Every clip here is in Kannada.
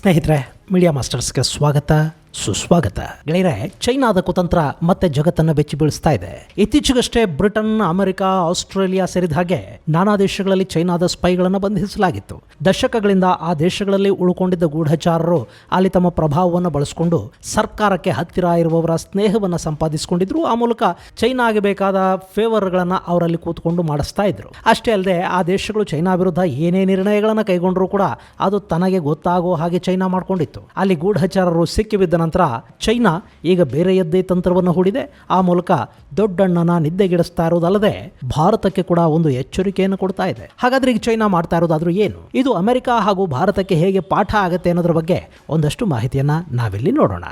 ಸ್ನೇಹಿತರೆ, ಮೀಡಿಯಾ ಮಾಸ್ಟರ್ಸ್ಗೆ ಸ್ವಾಗತ ಸುಸ್ವಾಗತ. ಗೆಳೆಯರೆ, ಚೈನಾದ ಕುತಂತ್ರ ಮತ್ತೆ ಜಗತ್ತನ್ನು ಬೆಚ್ಚಿ ಬೀಳಿಸ್ತಾ ಇದೆ. ಇತ್ತೀಚೆಗಷ್ಟೇ ಬ್ರಿಟನ್, ಅಮೆರಿಕ, ಆಸ್ಟ್ರೇಲಿಯಾ ಸೇರಿದ ಹಾಗೆ ನಾನಾ ದೇಶಗಳಲ್ಲಿ ಚೈನಾದ ಸ್ಪೈಗಳನ್ನು ಬಂಧಿಸಲಾಗಿತ್ತು. ದಶಕಗಳಿಂದ ಆ ದೇಶಗಳಲ್ಲಿ ಉಳ್ಕೊಂಡಿದ್ದ ಗೂಢಚಾರರು ಅಲ್ಲಿ ತಮ್ಮ ಪ್ರಭಾವವನ್ನು ಬಳಸಿಕೊಂಡು ಸರ್ಕಾರಕ್ಕೆ ಹತ್ತಿರ ಇರುವವರ ಸ್ನೇಹವನ್ನು ಸಂಪಾದಿಸಿಕೊಂಡಿದ್ರು. ಆ ಮೂಲಕ ಚೈನಾಗೆ ಬೇಕಾದ ಫೇವರ್ಗಳನ್ನು ಅವರಲ್ಲಿ ಕೂತ್ಕೊಂಡು ಮಾಡಿಸ್ತಾ ಇದ್ರು. ಅಷ್ಟೇ ಅಲ್ಲದೆ ಆ ದೇಶಗಳು ಚೈನಾ ವಿರುದ್ಧ ಏನೇ ನಿರ್ಣಯಗಳನ್ನು ಕೈಗೊಂಡ್ರೂ ಕೂಡ ಅದು ತನಗೆ ಗೊತ್ತಾಗೋ ಹಾಗೆ ಚೈನಾ ಮಾಡ್ಕೊಂಡಿತ್ತು. ಅಲ್ಲಿ ಗೂಢಚಾರರು ಸಿಕ್ಕಿಬಿದ್ದ ನಂತರ ಚೈನಾ ಈಗ ಬೇರೆಯದ್ದೇ ತಂತ್ರವನ್ನು ಹೂಡಿದೆ. ಆ ಮೂಲಕ ದೊಡ್ಡಣ್ಣನ ನಿದ್ದೆಗಿಡಿಸ್ತಾ ಇರೋದಲ್ಲದೆ ಭಾರತಕ್ಕೆ ಕೂಡ ಒಂದು ಎಚ್ಚರಿಕೆಯನ್ನು ಕೊಡ್ತಾ ಇದೆ. ಹಾಗಾದ್ರೆ ಈಗ ಚೈನಾ ಮಾಡ್ತಾ ಇರೋದಾದ್ರೂ ಏನು? ಇದು ಅಮೆರಿಕ ಹಾಗೂ ಭಾರತಕ್ಕೆ ಹೇಗೆ ಪಾಠ ಆಗುತ್ತೆ ಅನ್ನೋದ್ರ ಬಗ್ಗೆ ಒಂದಷ್ಟು ಮಾಹಿತಿಯನ್ನ ನಾವಿಲ್ಲಿ ನೋಡೋಣ.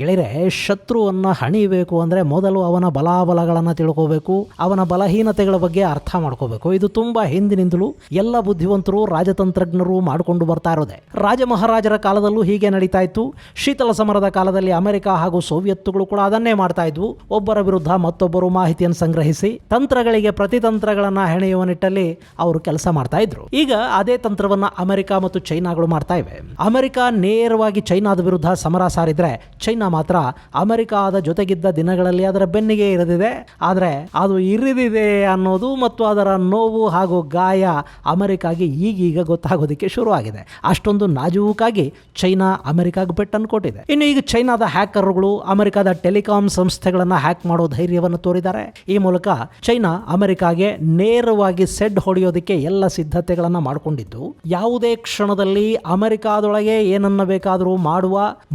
ಗೆಳೆಯರೆ, ಶತ್ರುವನ್ನು ಹಣಿಬೇಕು ಅಂದರೆ ಮೊದಲು ಅವನ ಬಲಾಬಲಗಳನ್ನು ತಿಳ್ಕೋಬೇಕು, ಅವನ ಬಲಹೀನತೆಗಳ ಬಗ್ಗೆ ಅರ್ಥ ಮಾಡ್ಕೋಬೇಕು. ಇದು ತುಂಬಾ ಹಿಂದಿನಿಂದಲೂ ಎಲ್ಲ ಬುದ್ಧಿವಂತರು, ರಾಜತಂತ್ರಜ್ಞರು ಮಾಡಿಕೊಂಡು ಬರ್ತಾ ಇರೋದೆ. ರಾಜ ಮಹಾರಾಜರ ಕಾಲದಲ್ಲೂ ಹೀಗೆ ನಡೀತಾ ಇತ್ತು. ಶೀತಲ ಸಮರದ ಕಾಲದಲ್ಲಿ ಅಮೆರಿಕ ಹಾಗೂ ಸೋವಿಯತ್ಗಳು ಕೂಡ ಅದನ್ನೇ ಮಾಡ್ತಾ ಇದ್ವು. ಒಬ್ಬರ ವಿರುದ್ಧ ಮತ್ತೊಬ್ಬರು ಮಾಹಿತಿಯನ್ನು ಸಂಗ್ರಹಿಸಿ ತಂತ್ರಗಳಿಗೆ ಪ್ರತಿತಂತ್ರಗಳನ್ನು ಹೆಣೆಯುವ ನಿಟ್ಟಲ್ಲಿ ಅವರು ಕೆಲಸ ಮಾಡ್ತಾ ಇದ್ರು. ಈಗ ಅದೇ ತಂತ್ರವನ್ನ ಅಮೆರಿಕ ಮತ್ತು ಚೈನಾಗಳು ಮಾಡ್ತಾ ಇವೆ. ಅಮೆರಿಕ ನೇರವಾಗಿ ಚೈನಾದ ವಿರುದ್ಧ ಸಮರ ಸಾರಿದ್ರೆ ಚೈನಾ ಮಾತ್ರ ಅಮೆರಿಕಾದ ಜೊತೆಗಿದ್ದ ದಿನಗಳಲ್ಲಿ ಅದರ ಬೆನ್ನಿಗೆ ಇರಿದಿದೆ. ಆದರೆ ಅದು ಇರಿದಿದೆ ಅನ್ನೋದು ಮತ್ತು ಅದರ ನೋವು ಹಾಗೂ ಗಾಯ ಅಮೆರಿಕಾಗೆ ಈಗೀಗ ಗೊತ್ತಾಗೋದಕ್ಕೆ ಶುರುವಾಗಿದೆ. ಅಷ್ಟೊಂದು ನಾಜೂಕಾಗಿ ಚೈನಾ ಅಮೆರಿಕಾಗೆ ಪೆಟ್ಟನ್ನು ಕೊಟ್ಟಿದೆ. ಇನ್ನು ಈಗ ಚೈನಾದ ಹ್ಯಾಕರ್ಗಳು ಅಮೆರಿಕಾದ ಟೆಲಿಕಾಂ ಸಂಸ್ಥೆಗಳನ್ನು ಹ್ಯಾಕ್ ಮಾಡೋ ಧೈರ್ಯವನ್ನು ತೋರಿದ್ದಾರೆ. ಈ ಮೂಲಕ ಚೈನಾ ಅಮೆರಿಕಾಗೆ ನೇರವಾಗಿ ಸೆಡ್ ಹೊಡೆಯೋದಕ್ಕೆ ಎಲ್ಲ ಸಿದ್ಧತೆಗಳನ್ನು ಮಾಡಿಕೊಂಡಿದ್ದು, ಯಾವುದೇ ಕ್ಷಣದಲ್ಲಿ ಅಮೆರಿಕಾದೊಳಗೆ ಏನನ್ನ ಬೇಕಾದರೂ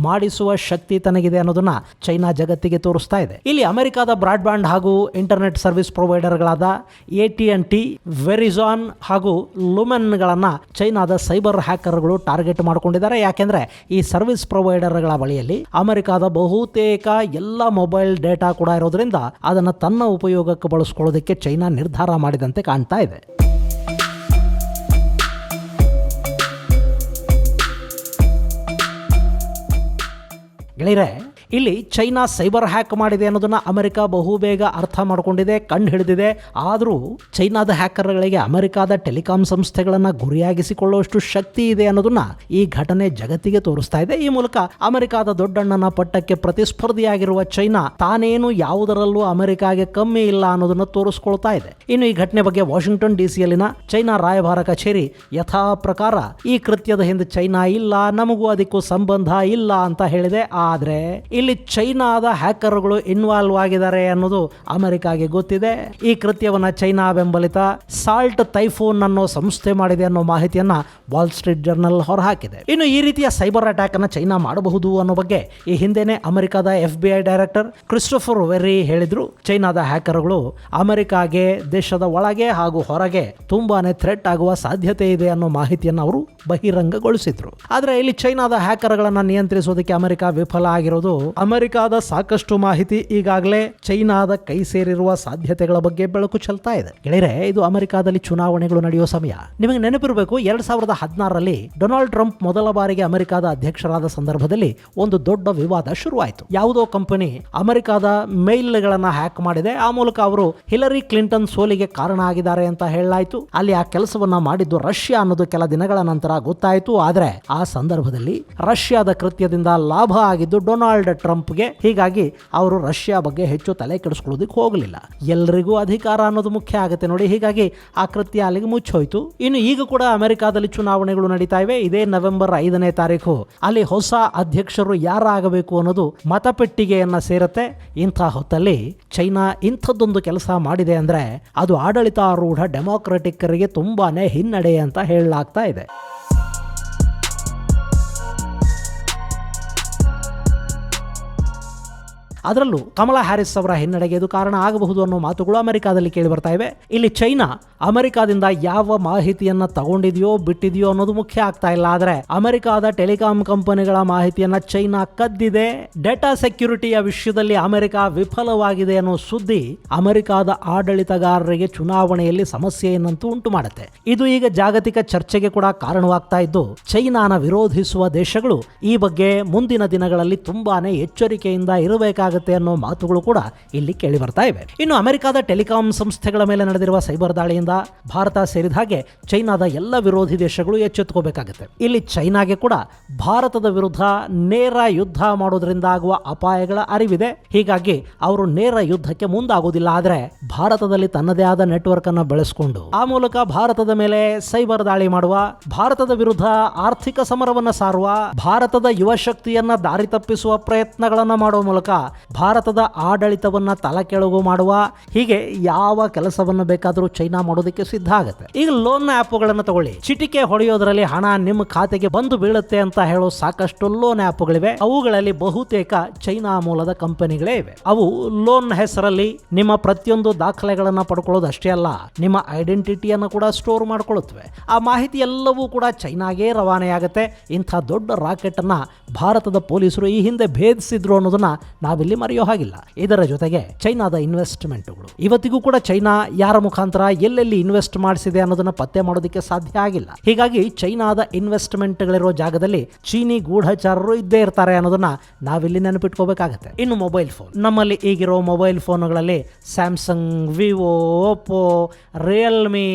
ಮಾಡಿಸುವ ಶಕ್ತಿ ತನಗಿದೆ ಅನ್ನೋದನ್ನ ಚೈನಾ ಜಗತ್ತಿಗೆ ತೋರಿಸ್ತಾ ಇದೆ. ಇಲ್ಲಿ ಅಮೆರಿಕಾದ ಬ್ರಾಡ್ಬ್ಯಾಂಡ್ ಹಾಗೂ ಇಂಟರ್ನೆಟ್ ಸರ್ವಿಸ್ ಪ್ರೊವೈಡರ್ಗಳಾದ AT&T, ವೆರಿಜಾನ್ ಹಾಗೂ ಲುಮೆನ್ಗಳನ್ನ ಚೈನಾದ ಸೈಬರ್ ಹ್ಯಾಕರ್ಗಳು ಟಾರ್ಗೆಟ್ ಮಾಡಿಕೊಂಡಿದ್ದಾರೆ. ಯಾಕೆಂದ್ರೆ ಈ ಸರ್ವಿಸ್ ಪ್ರೊವೈಡರ್ಗಳ ಬಳಿಯಲ್ಲಿ ಅಮೆರಿಕಾದ ಬಹುತೇಕ ಎಲ್ಲ ಮೊಬೈಲ್ ಡೇಟಾ ಕೂಡ ಇರೋದ್ರಿಂದ ಅದನ್ನು ತನ್ನ ಉಪಯೋಗಕ್ಕೆ ಬಳಸಿಕೊಳ್ಳೋದಕ್ಕೆ ಚೈನಾ ನಿರ್ಧಾರ ಮಾಡಿದಂತೆ ಕಾಣ್ತಾ ಇದೆ. ಗೆಳೆಯರೆ, ಇಲ್ಲಿ ಚೈನಾ ಸೈಬರ್ ಹ್ಯಾಕ್ ಮಾಡಿದೆ ಅನ್ನೋದನ್ನ ಅಮೆರಿಕ ಬಹುಬೇಗ ಅರ್ಥ ಮಾಡಿಕೊಂಡಿದೆ, ಕಂಡು ಹಿಡಿದಿದೆ. ಆದರೂ ಚೈನಾದ ಹ್ಯಾಕರ್ಗಳಿಗೆ ಅಮೆರಿಕಾದ ಟೆಲಿಕಾಂ ಸಂಸ್ಥೆಗಳನ್ನು ಗುರಿಯಾಗಿಸಿಕೊಳ್ಳುವಷ್ಟು ಶಕ್ತಿ ಇದೆ ಅನ್ನೋದನ್ನ ಈ ಘಟನೆ ಜಗತ್ತಿಗೆ ತೋರಿಸ್ತಾ ಇದೆ. ಈ ಮೂಲಕ ಅಮೆರಿಕಾದ ದೊಡ್ಡಣ್ಣನ ಪಟ್ಟಕ್ಕೆ ಪ್ರತಿಸ್ಪರ್ಧಿಯಾಗಿರುವ ಚೈನಾ ತಾನೇನು ಯಾವುದರಲ್ಲೂ ಅಮೆರಿಕಾಗೆ ಕಮ್ಮಿ ಇಲ್ಲ ಅನ್ನೋದನ್ನ ತೋರಿಸ್ಕೊಳ್ತಾ ಇದೆ. ಇನ್ನು ಈ ಘಟನೆ ಬಗ್ಗೆ ವಾಷಿಂಗ್ಟನ್ DC-ಯಲ್ಲಿನ ಚೈನಾ ರಾಯಭಾರ ಕಚೇರಿ ಯಥಾ ಪ್ರಕಾರ ಈ ಕೃತ್ಯದ ಹಿಂದೆ ಚೈನಾ ಇಲ್ಲ, ನಮಗೂ ಅದಕ್ಕೂ ಸಂಬಂಧ ಇಲ್ಲ ಅಂತ ಹೇಳಿದೆ. ಆದರೆ ಇಲ್ಲಿ ಚೈನಾದ ಹ್ಯಾಕರ್ಗಳು ಇನ್ವಾಲ್ವ್ ಆಗಿದ್ದಾರೆ ಅನ್ನೋದು ಅಮೆರಿಕಾಗೆ ಗೊತ್ತಿದೆ. ಈ ಕೃತ್ಯವನ್ನ ಚೈನಾ ಬೆಂಬಲಿತ ಸಾಲ್ಟ್ ಟೈಫೂನ್ ಅನ್ನೋ ಸಂಸ್ಥೆ ಮಾಡಿದೆ ಅನ್ನೋ ಮಾಹಿತಿಯನ್ನ ವಾಲ್ ಸ್ಟ್ರೀಟ್ ಜರ್ನಲ್ ಹೊರಹಾಕಿದೆ. ಇನ್ನು ಈ ರೀತಿಯ ಸೈಬರ್ ಅಟ್ಯಾಕ್ ಅನ್ನ ಚೈನಾ ಮಾಡಬಹುದು ಅನ್ನೋ ಬಗ್ಗೆ ಈ ಹಿಂದೆನೆ ಅಮೆರಿಕದ FBI ಡೈರೆಕ್ಟರ್ ಕ್ರಿಸ್ಟೋಫರ್ ವೆರ್ರಿ ಹೇಳಿದ್ರು. ಚೈನಾದ ಹ್ಯಾಕರ್ಗಳು ಅಮೆರಿಕಾಗೆ ದೇಶದ ಒಳಗೆ ಹಾಗೂ ಹೊರಗೆ ತುಂಬಾನೇ ಥ್ರೆಟ್ ಆಗುವ ಸಾಧ್ಯತೆ ಇದೆ ಅನ್ನೋ ಮಾಹಿತಿಯನ್ನು ಅವರು ಬಹಿರಂಗಗೊಳಿಸಿದ್ರು. ಆದ್ರೆ ಇಲ್ಲಿ ಚೈನಾದ ಹ್ಯಾಕರ್ಗಳನ್ನ ನಿಯಂತ್ರಿಸೋದಕ್ಕೆ ಅಮೆರಿಕ ವಿಫಲ ಆಗಿರೋದು ಅಮೆರಿಕಾದ ಸಾಕಷ್ಟು ಮಾಹಿತಿ ಈಗಾಗಲೇ ಚೈನಾದ ಕೈ ಸೇರಿರುವ ಸಾಧ್ಯತೆಗಳ ಬಗ್ಗೆ ಬೆಳಕು ಚೆಲ್ತಾ ಇದೆ. ಗೆಳೆಯರೆ, ಇದು ಅಮೆರಿಕಾದಲ್ಲಿ ಚುನಾವಣೆಗಳು ನಡೆಯುವ ಸಮಯ. ನಿಮಗೆ ನೆನಪಿರಬೇಕು, 2016ರಲ್ಲಿ ಡೊನಾಲ್ಡ್ ಟ್ರಂಪ್ ಮೊದಲ ಬಾರಿಗೆ ಅಮೆರಿಕಾದ ಅಧ್ಯಕ್ಷರಾದ ಸಂದರ್ಭದಲ್ಲಿ ಒಂದು ದೊಡ್ಡ ವಿವಾದ ಶುರುವಾಯಿತು. ಯಾವುದೋ ಕಂಪನಿ ಅಮೆರಿಕಾದ ಮೇಲ್ಗಳನ್ನ ಹ್ಯಾಕ್ ಮಾಡಿದೆ. ಆ ಮೂಲಕ ಅವರು ಹಿಲರಿ ಕ್ಲಿಂಟನ್ ಸೋಲಿಗೆ ಕಾರಣ ಆಗಿದ್ದಾರೆ ಅಂತ ಹೇಳಲಾಯಿತು. ಅಲ್ಲಿ ಆ ಕೆಲಸವನ್ನ ಮಾಡಿದ್ದು ರಷ್ಯಾ ಅನ್ನೋದು ಕೆಲ ದಿನಗಳ ನಂತರ ಗೊತ್ತಾಯಿತು. ಆದರೆ ಆ ಸಂದರ್ಭದಲ್ಲಿ ರಷ್ಯಾದ ಕೃತ್ಯದಿಂದ ಲಾಭ ಆಗಿದ್ದು ಡೊನಾಲ್ಡ್ ಟ್ರಂಪ್ಗೆ. ಹೀಗಾಗಿ ಅವರು ರಷ್ಯಾ ಬಗ್ಗೆ ಹೆಚ್ಚು ತಲೆ ಕೆಡಿಸ್ಕೊಳ್ಳೋದಕ್ಕೆ ಹೋಗಲಿಲ್ಲ. ಎಲ್ಲರಿಗೂ ಅಧಿಕಾರ ಅನ್ನೋದು ಮುಖ್ಯ ಆಗುತ್ತೆ ನೋಡಿ. ಹೀಗಾಗಿ ಆ ಕೃತ್ಯ ಅಲ್ಲಿಗೆ ಮುಚ್ಚೋಯ್ತು. ಇನ್ನು ಈಗ ಕೂಡ ಅಮೆರಿಕಾದಲ್ಲಿ ಚುನಾವಣೆಗಳು ನಡೀತಾ ಇವೆ. ಇದೇ ನವೆಂಬರ್ 5ನೇ ತಾರೀಕು ಅಲ್ಲಿ ಹೊಸ ಅಧ್ಯಕ್ಷರು ಯಾರಾಗಬೇಕು ಅನ್ನೋದು ಮತಪೆಟ್ಟಿಗೆಯನ್ನ ಸೇರುತ್ತೆ. ಇಂಥ ಹೊತ್ತಲ್ಲಿ ಚೈನಾ ಇಂಥದ್ದೊಂದು ಕೆಲಸ ಮಾಡಿದೆ ಅಂದ್ರೆ ಅದು ಆಡಳಿತಾರೂಢ ಡೆಮಾಕ್ರೆಟಿಕ್ಕರಿಗೆ ತುಂಬಾನೇ ಹಿನ್ನಡೆ ಅಂತ ಹೇಳಲಾಗ್ತಾ ಇದೆ. ಅದರಲ್ಲೂ ಕಮಲಾ ಹ್ಯಾರಿಸ್ ಅವರ ಹಿನ್ನಡೆಗೆ ಇದು ಕಾರಣ ಆಗಬಹುದು ಅನ್ನೋ ಮಾತುಗಳು ಅಮೆರಿಕಾದಲ್ಲಿ ಕೇಳಿ ಬರ್ತಾ ಇವೆ. ಇಲ್ಲಿ ಚೈನಾ ಅಮೆರಿಕಾದಿಂದ ಯಾವ ಮಾಹಿತಿಯನ್ನ ತಗೊಂಡಿದೆಯೋ ಬಿಟ್ಟಿದೆಯೋ ಅನ್ನೋದು ಮುಖ್ಯ ಆಗ್ತಾ ಇಲ್ಲ. ಆದರೆ ಅಮೆರಿಕಾದ ಟೆಲಿಕಾಂ ಕಂಪನಿಗಳ ಮಾಹಿತಿಯನ್ನ ಚೈನಾ ಕದ್ದಿದೆ. ಡೇಟಾ ಸೆಕ್ಯೂರಿಟಿಯ ವಿಷಯದಲ್ಲಿ ಅಮೆರಿಕ ವಿಫಲವಾಗಿದೆ ಅನ್ನೋ ಸುದ್ದಿ ಅಮೆರಿಕಾದ ಆಡಳಿತಗಾರರಿಗೆ ಚುನಾವಣೆಯಲ್ಲಿ ಸಮಸ್ಯೆಯನ್ನಂತೂ ಉಂಟು ಮಾಡುತ್ತೆ. ಇದು ಈಗ ಜಾಗತಿಕ ಚರ್ಚೆಗೆ ಕೂಡ ಕಾರಣವಾಗ್ತಾ ಇದ್ದು ಚೈನಾನ ವಿರೋಧಿಸುವ ದೇಶಗಳು ಈ ಬಗ್ಗೆ ಮುಂದಿನ ದಿನಗಳಲ್ಲಿ ತುಂಬಾನೇ ಎಚ್ಚರಿಕೆಯಿಂದ ಇರಬೇಕಾಗುತ್ತೆ ಆಗುತ್ತೆ ಅನ್ನೋ ಮಾತುಗಳು ಕೂಡ ಇಲ್ಲಿ ಕೇಳಿ ಬರ್ತಾ ಇವೆ. ಇನ್ನು ಅಮೆರಿಕದ ಟೆಲಿಕಾಂ ಸಂಸ್ಥೆಗಳ ಮೇಲೆ ನಡೆದಿರುವ ಸೈಬರ್ ದಾಳಿಯಿಂದ ಭಾರತ ಸೇರಿದ ಹಾಗೆ ಚೈನಾದ ಎಲ್ಲ ವಿರೋಧಿ ದೇಶಗಳು ಎಚ್ಚೆತ್ತುಕೋಬೇಕಾಗುತ್ತೆ. ಇಲ್ಲಿ ಚೈನಾಗೆ ಕೂಡ ಭಾರತದ ವಿರುದ್ಧ ನೇರ ಯುದ್ಧ ಮಾಡೋದ್ರಿಂದ ಆಗುವ ಅಪಾಯಗಳ ಅರಿವಿದೆ. ಹೀಗಾಗಿ ಅವರು ನೇರ ಯುದ್ಧಕ್ಕೆ ಮುಂದಾಗೋದಿಲ್ಲ. ಆದರೆ ಭಾರತದಲ್ಲಿ ತನ್ನದೇ ಆದ ನೆಟ್ವರ್ಕ್ ಅನ್ನು ಬೆಳೆಸಿಕೊಂಡು ಆ ಮೂಲಕ ಭಾರತದ ಮೇಲೆ ಸೈಬರ್ ದಾಳಿ ಮಾಡುವ, ಭಾರತದ ವಿರುದ್ಧ ಆರ್ಥಿಕ ಸಮರವನ್ನ ಸಾರುವ, ಭಾರತದ ಯುವ ಶಕ್ತಿಯನ್ನ ದಾರಿ ತಪ್ಪಿಸುವ ಪ್ರಯತ್ನಗಳನ್ನ ಮಾಡುವ ಮೂಲಕ ಭಾರತದ ಆಡಳಿತವನ್ನ ತಲೆಕೆಳಗು ಮಾಡುವ, ಹೀಗೆ ಯಾವ ಕೆಲಸವನ್ನ ಬೇಕಾದರೂ ಚೈನಾ ಮಾಡೋದಕ್ಕೆ ಸಿದ್ಧ ಆಗುತ್ತೆ. ಈಗ ಲೋನ್ ಆ್ಯಪ್ಗಳನ್ನು ತಗೊಳ್ಳಿ. ಚಿಟಿಕೆ ಹೊಡೆಯೋದ್ರಲ್ಲಿ ಹಣ ನಿಮ್ಮ ಖಾತೆಗೆ ಬಂದು ಬೀಳುತ್ತೆ ಅಂತ ಹೇಳೋ ಸಾಕಷ್ಟು ಲೋನ್ ಆ್ಯಪ್ಗಳಿವೆ. ಅವುಗಳಲ್ಲಿ ಬಹುತೇಕ ಚೈನಾ ಮೂಲದ ಕಂಪನಿಗಳೇ ಇವೆ. ಅವು ಲೋನ್ ಹೆಸರಲ್ಲಿ ನಿಮ್ಮ ಪ್ರತಿಯೊಂದು ದಾಖಲೆಗಳನ್ನ ಪಡ್ಕೊಳ್ಳೋದು ಅಷ್ಟೇ ಅಲ್ಲ, ನಿಮ್ಮ ಐಡೆಂಟಿಟಿಯನ್ನು ಕೂಡ ಸ್ಟೋರ್ ಮಾಡ್ಕೊಳ್ಳುತ್ತವೆ. ಆ ಮಾಹಿತಿ ಎಲ್ಲವೂ ಕೂಡ ಚೈನಾಗೆ ರವಾನೆಯಾಗುತ್ತೆ. ಇಂಥ ದೊಡ್ಡ ರಾಕೆಟ್ ಅನ್ನ ಭಾರತದ ಪೊಲೀಸರು ಈ ಹಿಂದೆ ಭೇದಿಸಿದ್ರು ಅನ್ನೋದನ್ನ ನಾವಿಲ್ಲಿ ಮರೆಯೋ ಹಾಗಿಲ್ಲ. ಇದರ ಜೊತೆಗೆ ಚೈನಾದ ಇನ್ವೆಸ್ಟ್ಮೆಂಟ್ಗಳು ಇವತ್ತಿಗೂ ಕೂಡ ಚೈನಾ ಯಾರ ಮುಖಾಂತರ ಎಲ್ಲೆಲ್ಲಿ ಇನ್ವೆಸ್ಟ್ ಮಾಡಿಸಿದೆ ಅನ್ನೋದನ್ನ ಪತ್ತೆ ಮಾಡೋದಕ್ಕೆ ಸಾಧ್ಯ ಆಗಿಲ್ಲ. ಹೀಗಾಗಿ ಚೈನಾದ ಇನ್ವೆಸ್ಟ್ಮೆಂಟ್ಗಳಿರೋ ಜಾಗದಲ್ಲಿ ಚೀನಿ ಗೂಢಚಾರರು ಇದ್ದೇ ಇರ್ತಾರೆ ಅನ್ನೋದನ್ನ ನಾವಿಲ್ಲಿ ನೆನಪಿಟ್ಕೋಬೇಕಾಗತ್ತೆ. ಇನ್ನು ಮೊಬೈಲ್ ಫೋನ್, ನಮ್ಮಲ್ಲಿ ಈಗಿರೋ ಮೊಬೈಲ್ ಫೋನ್ಗಳಲ್ಲಿ Samsung, Vivo, Oppo, Realme,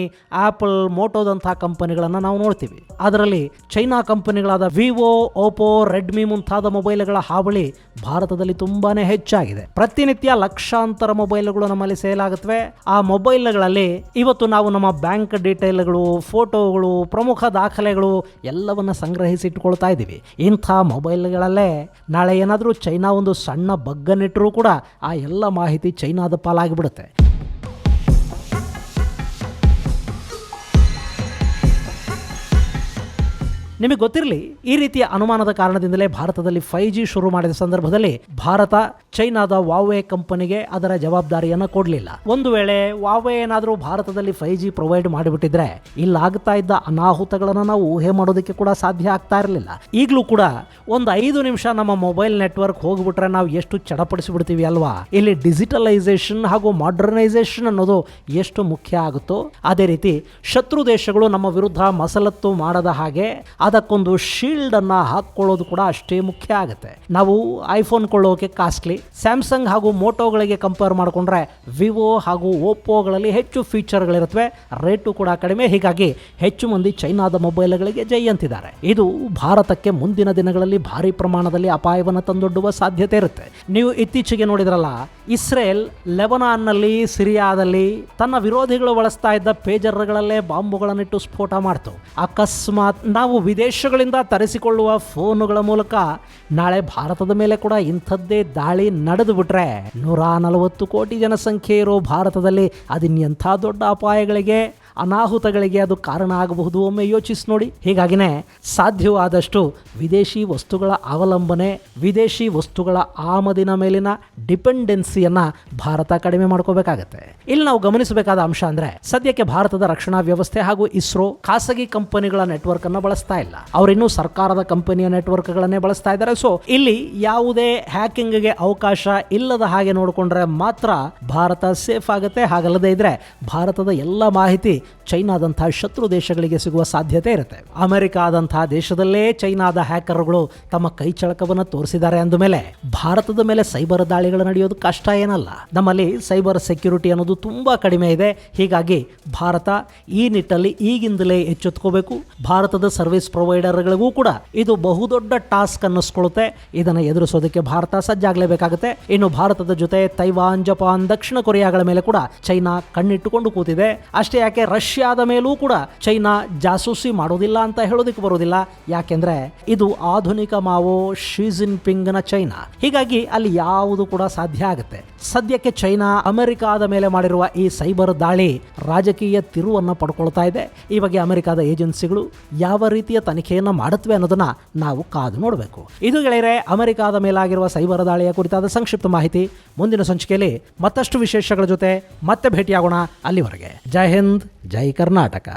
Apple, ಮೋಟೋದಂತಹ ಕಂಪನಿಗಳನ್ನು ನಾವು ನೋಡ್ತೀವಿ. ಅದರಲ್ಲಿ ಚೈನಾ ಕಂಪನಿಗಳಾದ ವಿವೋ, ಓಪೋ, ರೆಡ್ಮಿ ಮುಂತಾದ ಮೊಬೈಲ್ಗಳ ಹಾವಳಿ ಭಾರತದಲ್ಲಿ ತುಂಬಾನೇ ಹೆಚ್ಚಾಗಿದೆ. ಪ್ರತಿನಿತ್ಯ ಲಕ್ಷಾಂತರ ಮೊಬೈಲ್ಗಳು ನಮ್ಮಲ್ಲಿ ಸೇಲ್ ಆಗುತ್ತವೆ. ಆ ಮೊಬೈಲ್ಗಳಲ್ಲಿ ಇವತ್ತು ನಾವು ನಮ್ಮ ಬ್ಯಾಂಕ್ ಡೀಟೇಲ್ಗಳು, ಫೋಟೋಗಳು, ಪ್ರಮುಖ ದಾಖಲೆಗಳು ಎಲ್ಲವನ್ನ ಸಂಗ್ರಹಿಸಿ ಇಟ್ಕೊಳ್ತಾ ಇದ್ದೀವಿ. ಇಂಥ ಮೊಬೈಲ್ಗಳಲ್ಲೇ ನಾಳೆ ಏನಾದರೂ ಚೈನಾ ಒಂದು ಸಣ್ಣ ಬಗ್ಗನಿಟ್ಟರೂ ಕೂಡ ಆ ಎಲ್ಲ ಮಾಹಿತಿ ಚೈನಾದ ಪಾಲಾಗಿಬಿಡುತ್ತೆ. ನಿಮಗೆ ಗೊತ್ತಿರಲಿ, ಈ ರೀತಿಯ ಅನುಮಾನದ ಕಾರಣದಿಂದಲೇ ಭಾರತದಲ್ಲಿ 5G ಶುರು ಮಾಡಿದ ಸಂದರ್ಭದಲ್ಲಿ ಭಾರತ ಚೈನಾದ ವಾವೆ ಕಂಪನಿಗೆ ಅದರ ಜವಾಬ್ದಾರಿಯನ್ನು ಕೊಡಲಿಲ್ಲ. ಒಂದು ವೇಳೆ ವಾವೆ ಏನಾದರೂ ಭಾರತದಲ್ಲಿ 5G ಪ್ರೊವೈಡ್ ಮಾಡಿಬಿಟ್ಟಿದ್ರೆ ಇಲ್ಲಾಗ್ತಾ ಇದ್ದ ಅನಾಹುತಗಳನ್ನು ನಾವು ಊಹೆ ಮಾಡೋದಕ್ಕೆ ಕೂಡ ಸಾಧ್ಯ ಆಗ್ತಾ ಇರಲಿಲ್ಲ. ಈಗಲೂ ಕೂಡ ಒಂದು 5 ನಿಮಿಷ ನಮ್ಮ ಮೊಬೈಲ್ ನೆಟ್ವರ್ಕ್ ಹೋಗ್ಬಿಟ್ರೆ ನಾವು ಎಷ್ಟು ಚಡಪಡಿಸಿಬಿಡ್ತೀವಿ ಅಲ್ವಾ? ಇಲ್ಲಿ ಡಿಜಿಟಲೈಸೇಷನ್ ಹಾಗೂ ಮಾಡರ್ನೈಸೇಷನ್ ಅನ್ನೋದು ಎಷ್ಟು ಮುಖ್ಯ ಆಗುತ್ತೋ ಅದೇ ರೀತಿ ಶತ್ರು ದೇಶಗಳು ನಮ್ಮ ವಿರುದ್ಧ ಮಸಲತ್ತು ಮಾಡದ ಹಾಗೆ ಅದಕ್ಕೊಂದು ಶೀಲ್ಡ್ ಅನ್ನ ಹಾಕೊಳ್ಳೋದು ಕೂಡ ಅಷ್ಟೇ ಮುಖ್ಯ ಆಗುತ್ತೆ. ನಾವು ಐಫೋನ್ ಕೊಳ್ಳೋಕೆ ಕಾಸ್ಟ್ಲಿ, ಸ್ಯಾಮ್ಸಂಗ್ ಹಾಗೂ ಮೋಟೋಗಳಿಗೆ ಕಂಪೇರ್ ಮಾಡಿಕೊಂಡ್ರೆ ವಿವೋ ಹಾಗೂ ಓಪ್ಪೋಗಳಲ್ಲಿ ಹೆಚ್ಚು ಫೀಚರ್ಗಳಿರುತ್ತವೆ, ರೇಟು ಕೂಡ ಕಡಿಮೆ. ಹೀಗಾಗಿ ಹೆಚ್ಚು ಮಂದಿ ಚೈನಾದ ಮೊಬೈಲ್ಗಳಿಗೆ ಜೈ ಅಂತಿದ್ದಾರೆ. ಇದು ಭಾರತಕ್ಕೆ ಮುಂದಿನ ದಿನಗಳಲ್ಲಿ ಭಾರಿ ಪ್ರಮಾಣದಲ್ಲಿ ಅಪಾಯವನ್ನು ತಂದೊಡ್ಡುವ ಸಾಧ್ಯತೆ ಇರುತ್ತೆ. ನೀವು ಇತ್ತೀಚೆಗೆ ನೋಡಿದ್ರಲ್ಲ, ಇಸ್ರೇಲ್ ಲೆಬನಾನ್ನಲ್ಲಿ, ಸಿರಿಯಾದಲ್ಲಿ ತನ್ನ ವಿರೋಧಿಗಳು ಬಳಸ್ತಾ ಇದ್ದ ಪೇಜರ್ಗಳಲ್ಲೇ ಬಾಂಬುಗಳನ್ನಿಟ್ಟು ಸ್ಫೋಟ ಮಾಡ್ತು. ಅಕಸ್ಮಾತ್ ನಾವು ವಿದೇಶಗಳಿಂದ ತರಿಸಿಕೊಳ್ಳುವ ಫೋನುಗಳ ಮೂಲಕ ನಾಳೆ ಭಾರತದ ಮೇಲೆ ಕೂಡ ಇಂಥದ್ದೇ ದಾಳಿ ನಡೆದು ಬಿಟ್ರೆ 140 ಕೋಟಿ ಜನಸಂಖ್ಯೆ ಇರೋ ಭಾರತದಲ್ಲಿ ಅದಿನ್ಯಂಥ ದೊಡ್ಡ ಅಪಾಯಗಳಿಗೆ, ಅನಾಹುತಗಳಿಗೆ ಅದು ಕಾರಣ ಆಗಬಹುದು. ಒಮ್ಮೆ ಯೋಚಿಸಿ ನೋಡಿ. ಹೀಗಾಗಿನೇ ಸಾಧ್ಯವಾದಷ್ಟು ವಿದೇಶಿ ವಸ್ತುಗಳ ಅವಲಂಬನೆ, ವಿದೇಶಿ ವಸ್ತುಗಳ ಆಮದಿನ ಮೇಲಿನ ಡಿಪೆಂಡೆನ್ಸಿಯನ್ನ ಭಾರತ ಕಡಿಮೆ ಮಾಡ್ಕೋಬೇಕಾಗತ್ತೆ. ಇಲ್ಲಿ ನಾವು ಗಮನಿಸಬೇಕಾದ ಅಂಶ ಅಂದ್ರೆ, ಸದ್ಯಕ್ಕೆ ಭಾರತದ ರಕ್ಷಣಾ ವ್ಯವಸ್ಥೆ ಹಾಗೂ ಇಸ್ರೋ ಖಾಸಗಿ ಕಂಪನಿಗಳ ನೆಟ್ವರ್ಕ್ ಅನ್ನ ಬಳಸ್ತಾ ಇಲ್ಲ. ಅವರಿನ್ನೂ ಸರ್ಕಾರದ ಕಂಪನಿಯ ನೆಟ್ವರ್ಕ್ ಗಳನ್ನೇ ಬಳಸ್ತಾ ಇದ್ದಾರೆ. ಸೊ ಇಲ್ಲಿ ಯಾವುದೇ ಹ್ಯಾಕಿಂಗ್ಗೆ ಅವಕಾಶ ಇಲ್ಲದ ಹಾಗೆ ನೋಡಿಕೊಂಡ್ರೆ ಮಾತ್ರ ಭಾರತ ಸೇಫ್ ಆಗುತ್ತೆ. ಹಾಗಲ್ಲದೆ ಇದ್ರೆ ಭಾರತದ ಎಲ್ಲ ಮಾಹಿತಿ ಚೈನಾದಂತಹ ಶತ್ರು ದೇಶಗಳಿಗೆ ಸಿಗುವ ಸಾಧ್ಯತೆ ಇರುತ್ತೆ. ಅಮೆರಿಕಾದಂತಹ ದೇಶದಲ್ಲೇ ಚೈನಾದ ಹ್ಯಾಕರ್ಗಳು ತಮ್ಮ ಕೈ ಚಳಕವನ್ನು ತೋರಿಸಿದ್ದಾರೆ ಅಂದ ಮೇಲೆ ಭಾರತದ ಮೇಲೆ ಸೈಬರ್ ದಾಳಿಗಳು ನಡೆಯೋದು ಕಷ್ಟ ಏನಲ್ಲ. ನಮ್ಮಲ್ಲಿ ಸೈಬರ್ ಸೆಕ್ಯೂರಿಟಿ ಅನ್ನೋದು ತುಂಬಾ ಕಡಿಮೆ ಇದೆ. ಹೀಗಾಗಿ ಭಾರತ ಈ ನಿಟ್ಟಲ್ಲಿ ಈಗಿಂದಲೇ ಎಚ್ಚೆತ್ತುಕೋಬೇಕು. ಭಾರತದ ಸರ್ವಿಸ್ ಪ್ರೊವೈಡರ್ಗಳಿಗೂ ಕೂಡ ಇದು ಬಹುದೊಡ್ಡ ಟಾಸ್ಕ್ ಅನ್ನಿಸ್ಕೊಳ್ಳುತ್ತೆ. ಇದನ್ನು ಎದುರಿಸೋದಕ್ಕೆ ಭಾರತ ಸಜ್ಜಾಗಲೇಬೇಕಾಗುತ್ತೆ. ಇನ್ನು ಭಾರತದ ಜೊತೆ ತೈವಾನ್, ಜಪಾನ್, ದಕ್ಷಿಣ ಕೊರಿಯಾಗಳ ಮೇಲೆ ಕೂಡ ಚೈನಾ ಕಣ್ಣಿಟ್ಟುಕೊಂಡು ಕೂತಿದೆ. ಅಷ್ಟೇ ಯಾಕೆ ರಷ್ಯಾದ ಮೇಲೂ ಕೂಡ ಚೈನಾ ಜಾಸೂಸಿ ಮಾಡೋದಿಲ್ಲ ಅಂತ ಹೇಳೋದಕ್ಕೆ ಬರೋದಿಲ್ಲ. ಯಾಕೆಂದ್ರೆ ಇದು ಆಧುನಿಕ ಮಾವೋ ಶಿ ಜಿನ್ಪಿಂಗ್ನ ಚೈನಾ. ಹೀಗಾಗಿ ಅಲ್ಲಿ ಯಾವುದು ಕೂಡ ಸಾಧ್ಯ ಆಗುತ್ತೆ. ಸದ್ಯಕ್ಕೆ ಚೈನಾ ಅಮೆರಿಕಾದ ಮೇಲೆ ಮಾಡಿರುವ ಈ ಸೈಬರ್ ದಾಳಿ ರಾಜಕೀಯ ತಿರುವನ್ನ ಪಡ್ಕೊಳ್ತಾ ಇದೆ. ಈ ಬಗ್ಗೆ ಅಮೆರಿಕಾದ ಏಜೆನ್ಸಿಗಳು ಯಾವ ರೀತಿಯ ತನಿಖೆಯನ್ನ ಮಾಡುತ್ತವೆ ಅನ್ನೋದನ್ನ ನಾವು ಕಾದು ನೋಡಬೇಕು. ಇದು ಗೆಳೆಯರೆ, ಅಮೆರಿಕಾದ ಮೇಲಾಗಿರುವ ಸೈಬರ್ ದಾಳಿಯ ಕುರಿತಾದ ಸಂಕ್ಷಿಪ್ತ ಮಾಹಿತಿ. ಮುಂದಿನ ಸಂಚಿಕೆಯಲ್ಲಿ ಮತ್ತಷ್ಟು ವಿಶೇಷಗಳ ಜೊತೆ ಮತ್ತೆ ಭೇಟಿಯಾಗೋಣ. ಅಲ್ಲಿವರೆಗೆ ಜೈ ಹಿಂದ್, ಜೈ ಕರ್ನಾಟಕ.